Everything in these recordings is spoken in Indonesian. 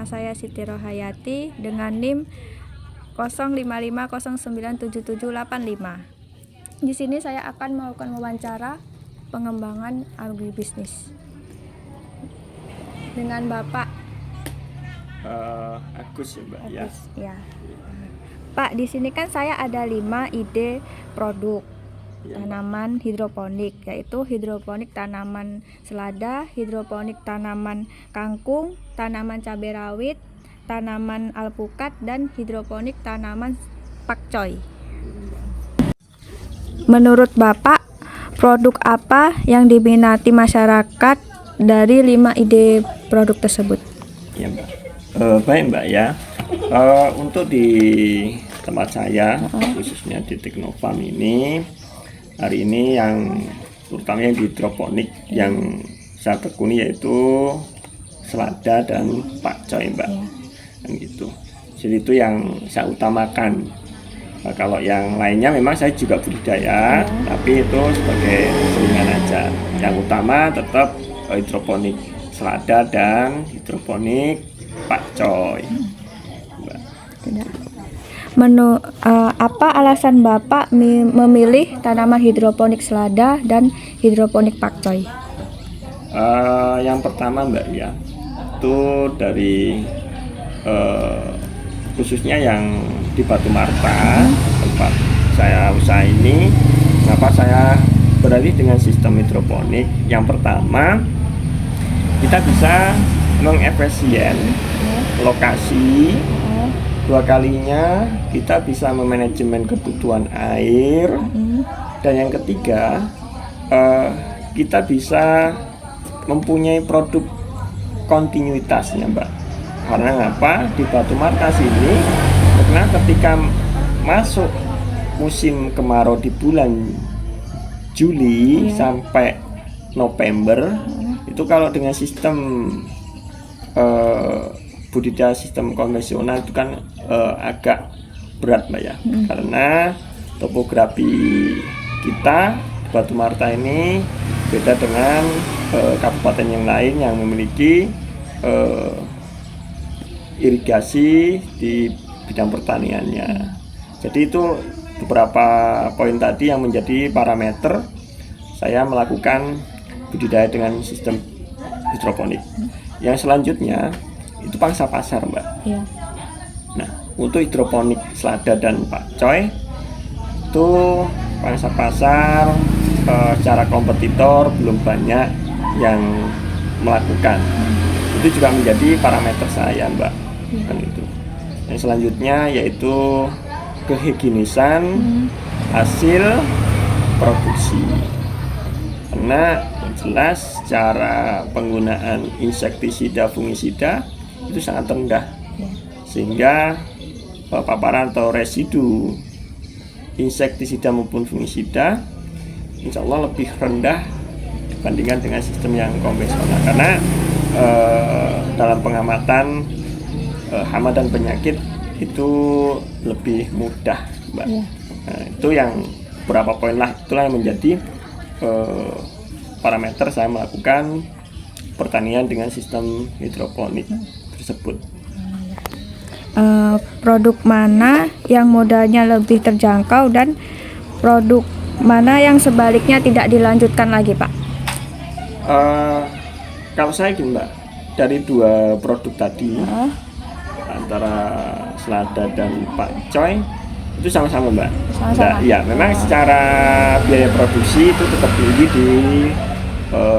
Nama saya Siti Rohayati dengan NIM 0550977785. Di sini saya akan melakukan wawancara pengembangan agribisnis dengan Bapak Agus ya Mbak. Agus, ya. Pak, di sini kan saya ada 5 ide produk tanaman hidroponik, yaitu hidroponik tanaman selada, hidroponik tanaman kangkung, tanaman cabai rawit, tanaman alpukat, dan hidroponik tanaman pakcoy. Menurut Bapak, produk apa yang diminati masyarakat dari 5 ide produk tersebut? Ya Mbak. Baik Mbak ya. Untuk di tempat saya, khususnya di Teknofarm ini, hari ini yang terutama yang di hidroponik yang saya tekuni yaitu selada dan pakcoy Mbak. Dan gitu. Jadi itu yang saya utamakan. Nah, kalau yang lainnya memang saya juga budidaya, tapi itu sebagai selingan aja. Yang utama tetap hidroponik selada dan hidroponik pakcoy. Apa alasan Bapak memilih tanaman hidroponik selada dan hidroponik pakcoy? Yang pertama Mbak ya, itu dari khususnya yang di Batu Marta, tempat saya usaha ini, kenapa saya beralih dengan sistem hidroponik? Yang pertama, kita bisa mengefisien lokasi. Dua kalinya kita bisa memanajemen kebutuhan air. Dan yang ketiga, kita bisa mempunyai produk kontinuitasnya Mbak. Karena apa? Di Batu Markas ini, karena ketika masuk musim kemarau di bulan Juli sampai November, itu kalau dengan sistem budidaya sistem konvensional itu kan agak berat Mbak ya, karena topografi kita Batu Marta ini beda dengan kabupaten yang lain yang memiliki irigasi di bidang pertaniannya. Jadi itu beberapa poin tadi yang menjadi parameter saya melakukan budidaya dengan sistem hidroponik. Yang selanjutnya itu pangsa pasar Mbak. Ya. Nah, untuk hidroponik selada dan pakcoy itu pangsa pasar secara kompetitor belum banyak yang melakukan. Itu juga menjadi parameter saya Mbak. Kan itu. Yang selanjutnya yaitu kehigienisan hasil produksi. Karena jelas cara penggunaan insektisida fungisida itu sangat rendah, sehingga paparan atau residu insektisida maupun fungisida insya Allah lebih rendah dibandingkan dengan sistem yang konvensional. Karena dalam pengamatan hama dan penyakit itu lebih mudah Mbak. Nah, itu yang beberapa poin lah, itulah yang menjadi parameter saya melakukan pertanian dengan sistem hidroponik tersebut. Produk mana yang modalnya lebih terjangkau dan produk mana yang sebaliknya tidak dilanjutkan lagi Pak? Kalau saya gini Mbak, dari dua produk tadi antara selada dan pakcoy itu sama-sama Mbak. Nah, ya memang secara biaya produksi itu tetap tinggi di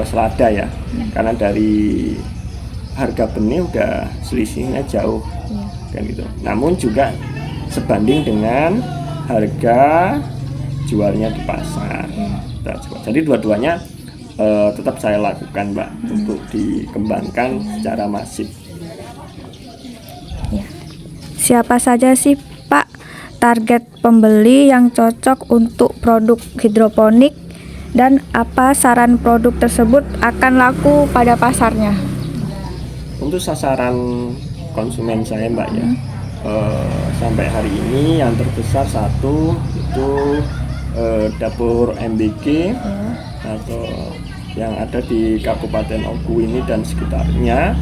selada ya, karena dari harga benih udah selisihnya jauh kan gitu. Namun juga sebanding dengan harga jualnya di pasar. Jadi dua-duanya tetap saya lakukan Mbak untuk dikembangkan secara masif. Ya. Siapa saja sih Pak target pembeli yang cocok untuk produk hidroponik, dan apa saran produk tersebut akan laku pada pasarnya? Untuk sasaran konsumen saya Mbak ya, sampai hari ini yang terbesar satu itu dapur MBG atau yang ada di Kabupaten Oku ini dan sekitarnya.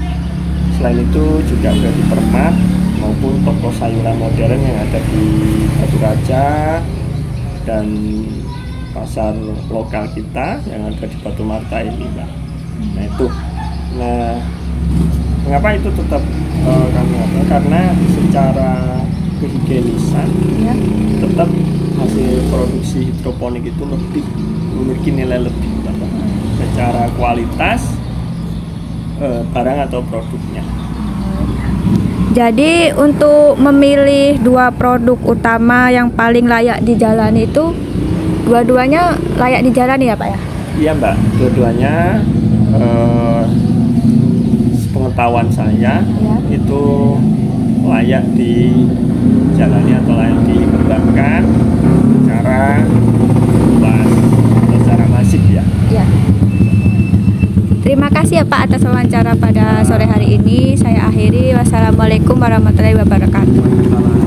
Selain itu juga dari Permat maupun toko sayuran modern yang ada di Batu Raja dan pasar lokal kita yang ada di Batu Marta ini, Mbak. Nah itu, mengapa itu tetap kami lakukan? Karena secara kehigienisan Ya. tetap hasil produksi hidroponik itu lebih memiliki nilai lebih, Mbak. Secara kualitas barang atau produknya. Jadi untuk memilih dua produk utama yang paling layak dijalani itu dua-duanya layak dijalani ya Pak ya? Iya Mbak, dua-duanya pengetahuan saya Ya. itu layak dijalani atau layak dikembangkan secara luas atau secara masif ya. Ya. Terima kasih ya Pak atas wawancara pada sore hari ini. Saya akhiri. Wassalamualaikum warahmatullahi wabarakatuh.